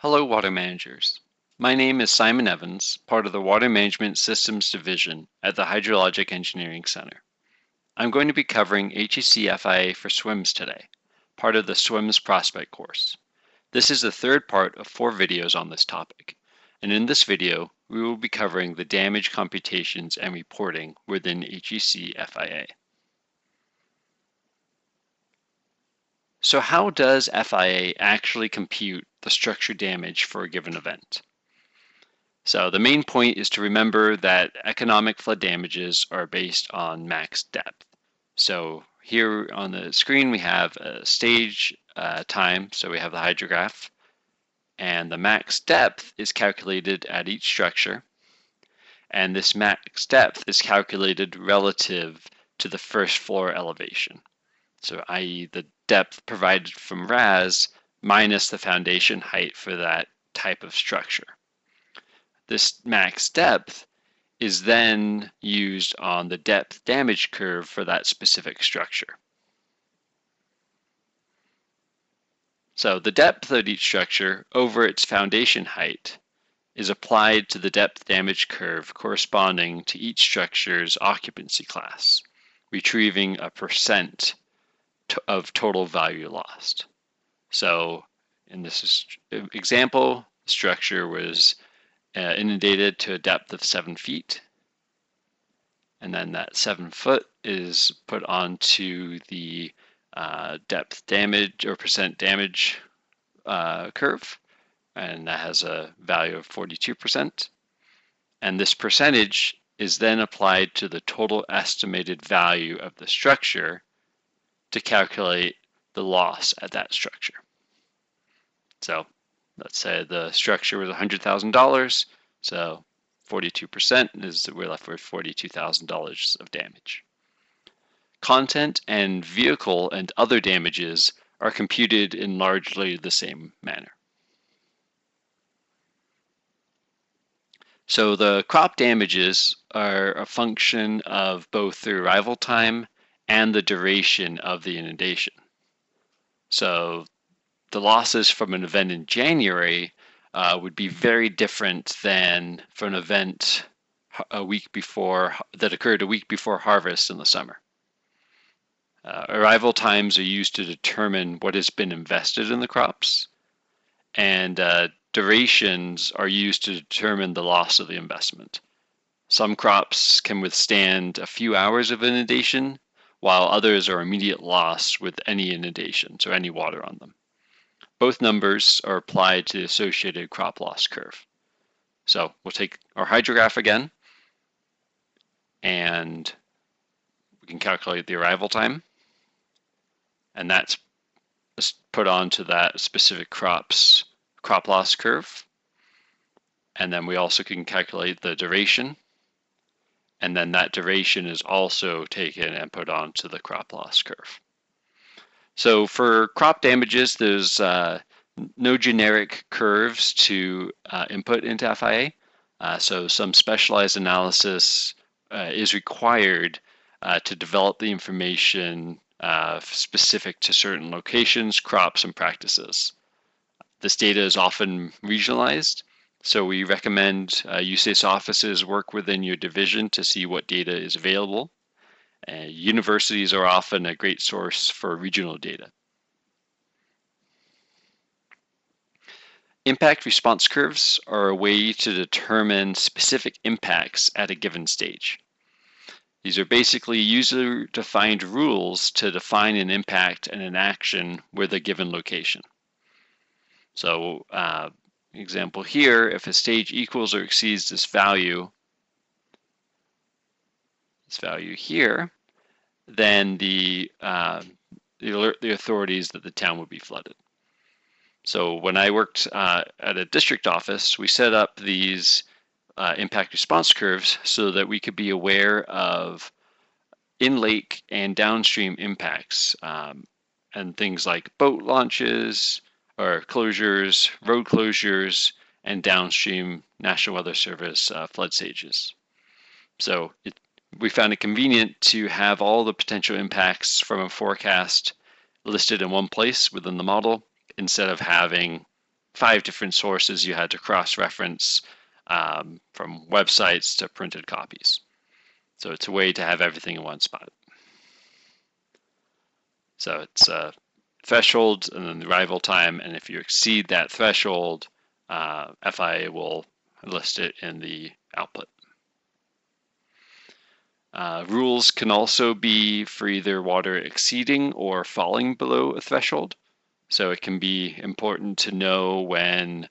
Hello, water managers. My name is Simon Evans, part of the Water Management Systems Division at the Hydrologic Engineering Center. I'm going to be covering HEC-FIA for SWMS today, part of the SWMS Prospect course. This is the third part of 4 videos on this topic, and in this video, we will be covering the damage computations and reporting within HEC-FIA. So how does FIA actually compute the structure damage for a given event? So the main point is to remember that economic flood damages are based on max depth. So here on the screen we have a stage time, so we have the hydrograph, and the max depth is calculated at each structure, and this max depth is calculated relative to the first floor elevation. So i.e. the depth provided from RAS minus the foundation height for that type of structure. This max depth is then used on the depth damage curve for that specific structure. So the depth of each structure over its foundation height is applied to the depth damage curve corresponding to each structure's occupancy class, retrieving a percent of total value lost. So in this example, the structure was inundated to a depth of 7 feet, and then that 7 foot is put onto the depth damage or percent damage curve, and that has a value of 42%. And this percentage is then applied to the total estimated value of the structure to calculate the loss at that structure. So let's say the structure was $100,000, so 42% is we're left with $42,000 of damage. Content and vehicle and other damages are computed in largely the same manner. So the crop damages are a function of both the arrival time and the duration of the inundation. So the losses from an event in January would be very different than for an event that occurred a week before harvest in the summer. Arrival times are used to determine what has been invested in the crops, and durations are used to determine the loss of the investment. Some crops can withstand a few hours of inundation, while others are immediate loss with any inundation, so any water on them. Both numbers are applied to the associated crop loss curve. So we'll take our hydrograph again, and we can calculate the arrival time, and that's put onto that specific crop's crop loss curve. And then we also can calculate the duration, and then that duration is also taken and put onto the crop loss curve. So for crop damages, there's no generic curves to input into FIA. So some specialized analysis is required to develop the information specific to certain locations, crops, and practices. This data is often regionalized, so we recommend USACE offices work within your division to see what data is available. Universities are often a great source for regional data. Impact response curves are a way to determine specific impacts at a given stage. These are basically user-defined rules to define an impact and an action with a given location. So, example here, if a stage equals or exceeds this value here, then the alert the authorities that the town would be flooded. So when I worked at a district office, we set up these impact response curves so that we could be aware of in-lake and downstream impacts and things like boat launches or closures, road closures, and downstream National Weather Service flood stages. So we found it convenient to have all the potential impacts from a forecast listed in one place within the model instead of having 5 different sources you had to cross-reference, from websites to printed copies. So it's a way to have everything in one spot. So it's threshold and then the arrival time, and if you exceed that threshold, FIA will list it in the output. Rules can also be for either water exceeding or falling below a threshold. So it can be important to know when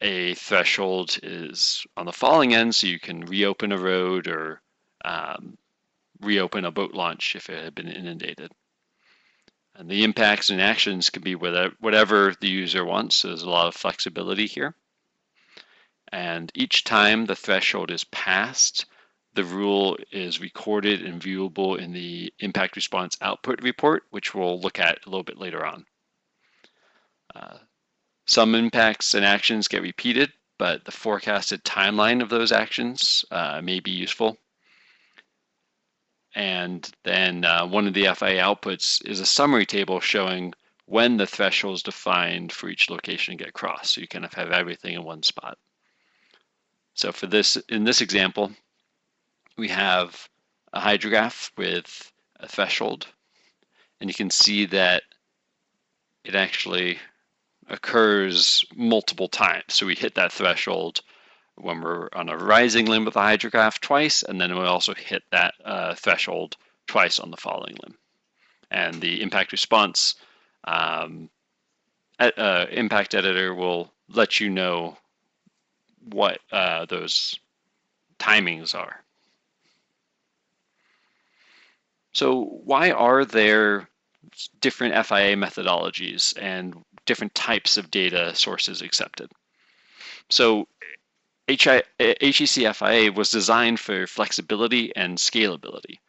a threshold is on the falling end so you can reopen a road or reopen a boat launch if it had been inundated. And the impacts and actions can be whatever the user wants, so there's a lot of flexibility here. And each time the threshold is passed, the rule is recorded and viewable in the impact response output report, which we'll look at a little bit later on. Some impacts and actions get repeated, but the forecasted timeline of those actions may be useful. And then one of the FIA outputs is a summary table showing when the thresholds defined for each location get crossed. So you kind of have everything in one spot. So for this, in this example, we have a hydrograph with a threshold, and you can see that it actually occurs multiple times. So we hit that threshold when we're on a rising limb of the hydrograph twice, and then we also hit that threshold twice on the falling limb. And the impact response impact editor will let you know what those timings are. So why are there different FIA methodologies and different types of data sources accepted? So HEC-FIA was designed for flexibility and scalability.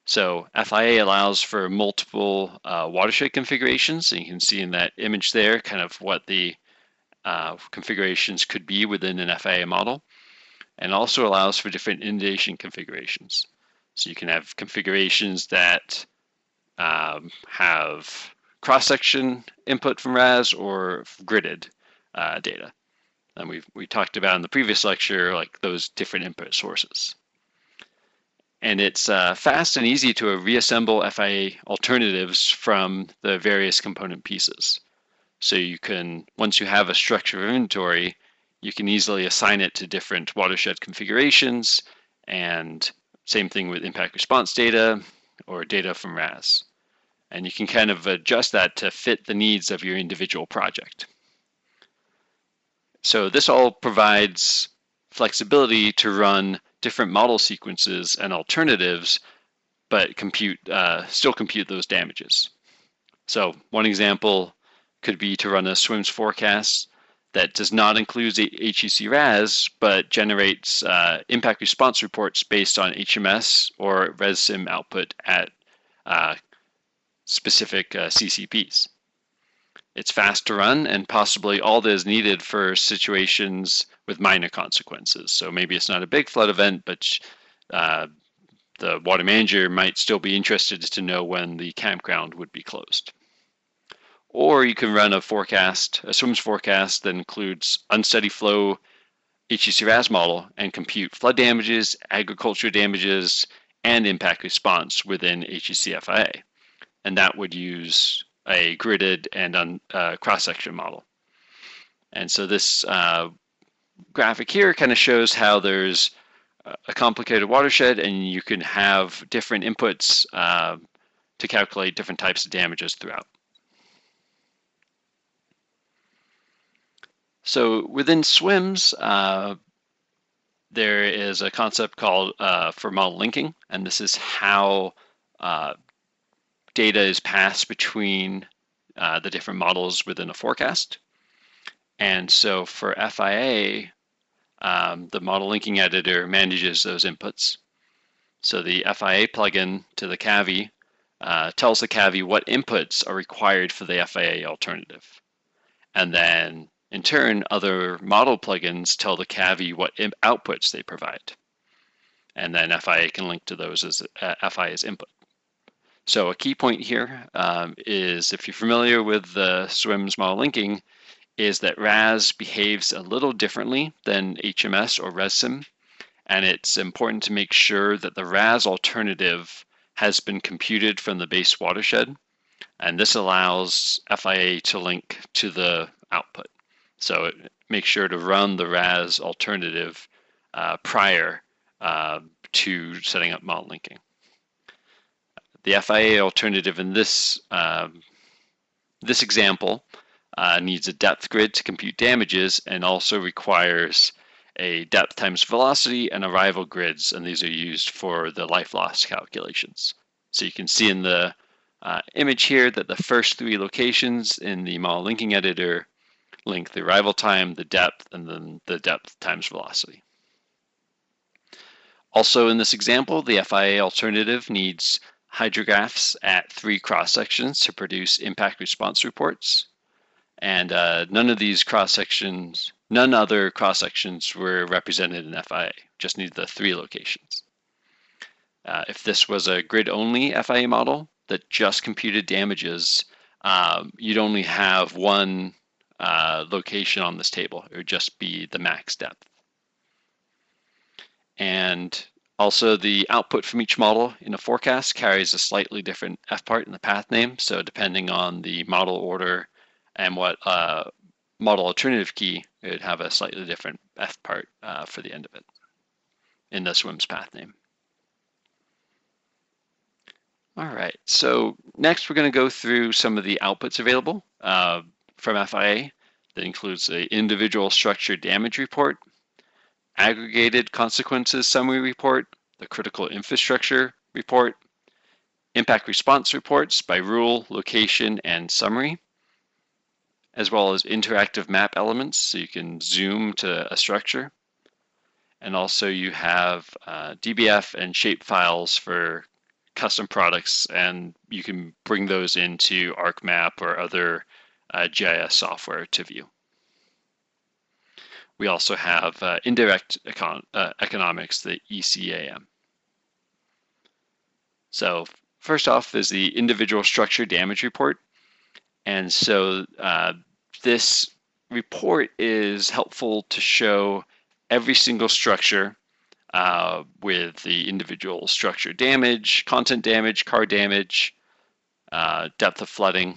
So FIA allows for multiple watershed configurations, and you can see in that image there kind of what the configurations could be within an FIA model, and also allows for different inundation configurations. So you can have configurations that have cross-section input from RAS or gridded data. And we talked about in the previous lecture, like those different input sources. And it's fast and easy to reassemble FIA alternatives from the various component pieces. So you can, once you have a structure of inventory, you can easily assign it to different watershed configurations, and same thing with impact response data or data from RAS. And you can kind of adjust that to fit the needs of your individual project. So this all provides flexibility to run different model sequences and alternatives, but still compute those damages. So one example could be to run a SWMS forecast that does not include HEC RAS, but generates impact response reports based on HMS or ResSim output at specific CCPs. It's fast to run and possibly all that is needed for situations with minor consequences. So maybe it's not a big flood event, but the water manager might still be interested to know when the campground would be closed. Or you can run a forecast, a SWMS forecast that includes unsteady flow HEC RAS model and compute flood damages, agriculture damages, and impact response within HEC-FIA. And that would use a gridded and cross-section model. And so this graphic here kind of shows how there's a complicated watershed and you can have different inputs to calculate different types of damages throughout. So within SWMS, there is a concept called for model linking, and this is how data is passed between the different models within a forecast. And so for FIA, the model linking editor manages those inputs. So the FIA plugin to the CAVI tells the CAVI what inputs are required for the FIA alternative. And then in turn, other model plugins tell the CAVI what outputs they provide. And then FIA can link to those as FIA's input. So a key point here is if you're familiar with the SWMS model linking, is that RAS behaves a little differently than HMS or ResSim, and it's important to make sure that the RAS alternative has been computed from the base watershed, and this allows FIA to link to the output. So make sure to run the RAS alternative prior to setting up model linking. The FIA alternative in this example needs a depth grid to compute damages and also requires a depth times velocity and arrival grids, and these are used for the life loss calculations. So you can see in the image here that the first three locations in the model linking editor link the arrival time, the depth, and then the depth times velocity. Also in this example, the FIA alternative needs hydrographs at 3 cross-sections to produce impact response reports. And none other cross-sections were represented in FIA, just need the 3 locations. If this was a grid-only FIA model that just computed damages, you'd only have one location on this table. It would just be the max depth. And also the output from each model in a forecast carries a slightly different F-part in the path name. So depending on the model order and what model alternative key, it would have a slightly different F-part for the end of it in the SWMS path name. All right, so next we're going to go through some of the outputs available from FIA. That includes the individual structure damage report, aggregated consequences summary report, the critical infrastructure report, impact response reports by rule, location, and summary, as well as interactive map elements, so you can zoom to a structure. And also you have DBF and shape files for custom products, and you can bring those into ArcMap or other GIS software to view. We also have indirect economics, the ECAM. So first off is the individual structure damage report. And so this report is helpful to show every single structure with the individual structure damage, content damage, car damage, depth of flooding.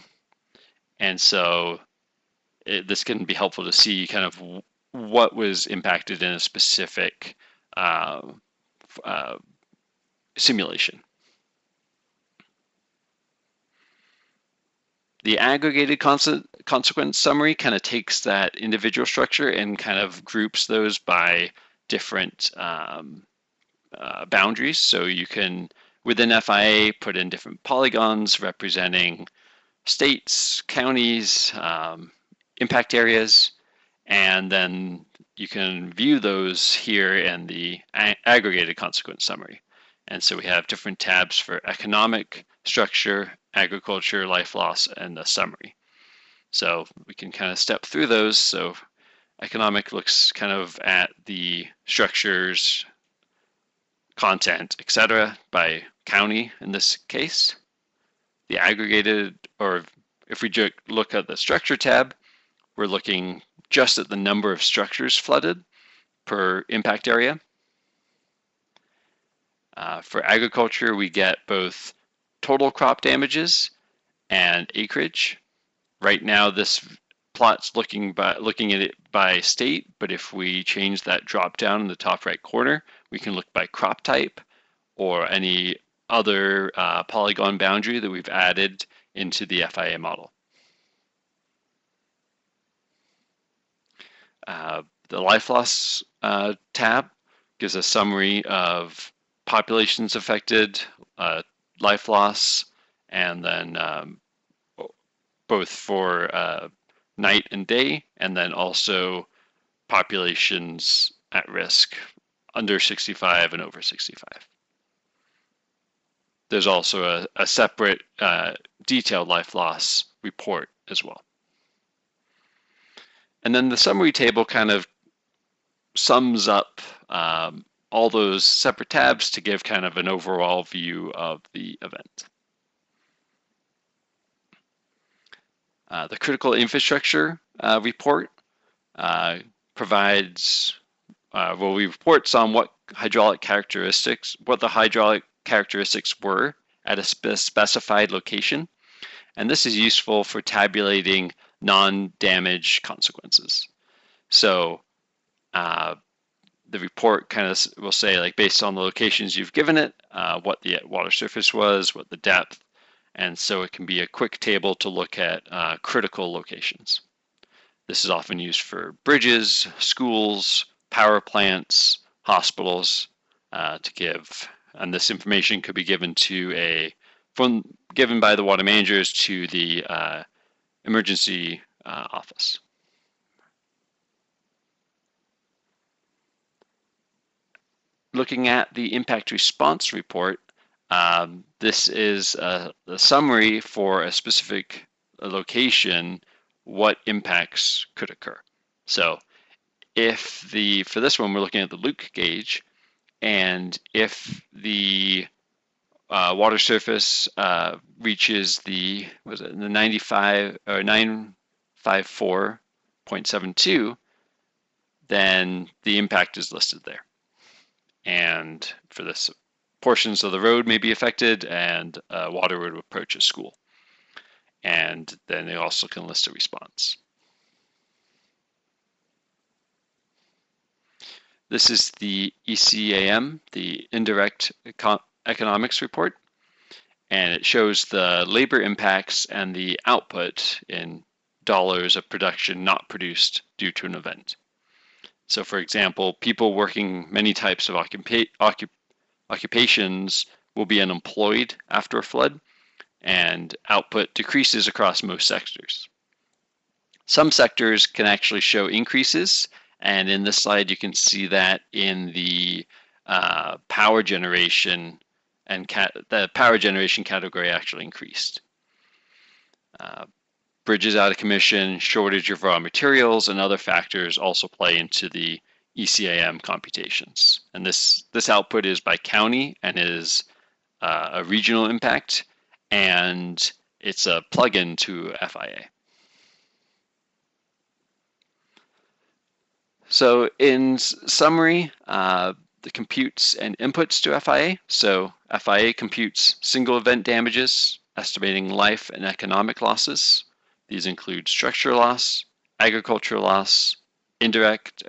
And so this can be helpful to see kind of what was impacted in a specific simulation. The aggregated consequence summary kind of takes that individual structure and kind of groups those by different boundaries. So you can, within FIA, put in different polygons representing states, counties, impact areas, and then you can view those here in the aggregated consequence summary. And so we have different tabs for economic, structure, agriculture, life loss, and the summary. So we can kind of step through those. So economic looks kind of at the structures, content, etc. by county in this case. The aggregated, or if we look at the structure tab, we're looking just at the number of structures flooded per impact area. For agriculture, we get both total crop damages and acreage. Right now, this plot's looking at it by state, but if we change that drop down in the top right corner, we can look by crop type or any other polygon boundary that we've added into the FIA model. The life loss tab gives a summary of populations affected, life loss, and then both for night and day, and then also populations at risk under 65 and over 65. There's also a separate detailed life loss report as well. And then the summary table kind of sums up all those separate tabs to give kind of an overall view of the event. The critical infrastructure report provides, we reports on what the hydraulic characteristics were at a specified location. And this is useful for tabulating non-damage consequences. So the report kind of will say, like, based on the locations you've given it, what the water surface was, what the depth, and so it can be a quick table to look at critical locations. This is often used for bridges, schools, power plants, hospitals to give, and this information could be given to given by the water managers to the emergency office. Looking at the impact response report, this is the summary for a specific location, what impacts could occur. So for this one, we're looking at the Luke gauge, and if the water surface reaches the 95 or 954.72, then the impact is listed there. And for this, portions of the road may be affected, and water would approach a school. And then they also can list a response. This is the ECAM, the Indirect Economics Report, and it shows the labor impacts and the output in dollars of production not produced due to an event. So, for example, people working many types of occupations will be unemployed after a flood, and output decreases across most sectors. Some sectors can actually show increases, and in this slide you can see that in the power generation, and the power generation category actually increased. Bridges out of commission, shortage of raw materials, and other factors also play into the ECAM computations. And this output is by county and is a regional impact, and it's a plugin to FIA. So in summary, the computes and inputs to FIA. So FIA computes single event damages, estimating life and economic losses. These include structural loss, agricultural loss, indirect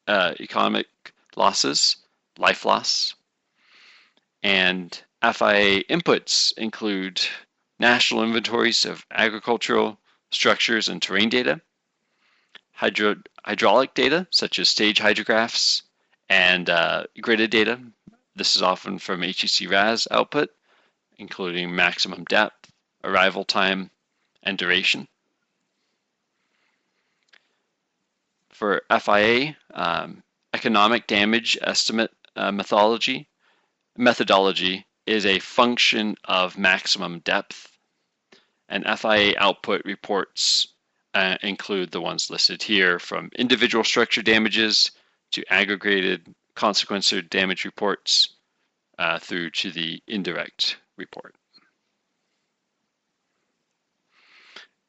economic losses, life loss. And FIA inputs include national inventories of agricultural structures and terrain data, hydraulic data such as stage hydrographs, and gridded data. This is often from HEC-RAS output, including maximum depth, arrival time, and duration. For FIA, economic damage estimate methodology is a function of maximum depth, and FIA output reports include the ones listed here, from individual structure damages to aggregated consequence or damage reports through to the indirect report.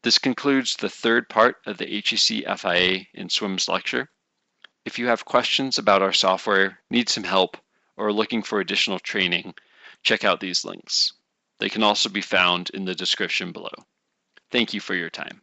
This concludes the third part of the HEC-FIA in SWMS lecture. If you have questions about our software, need some help, or are looking for additional training, check out these links. They can also be found in the description below. Thank you for your time.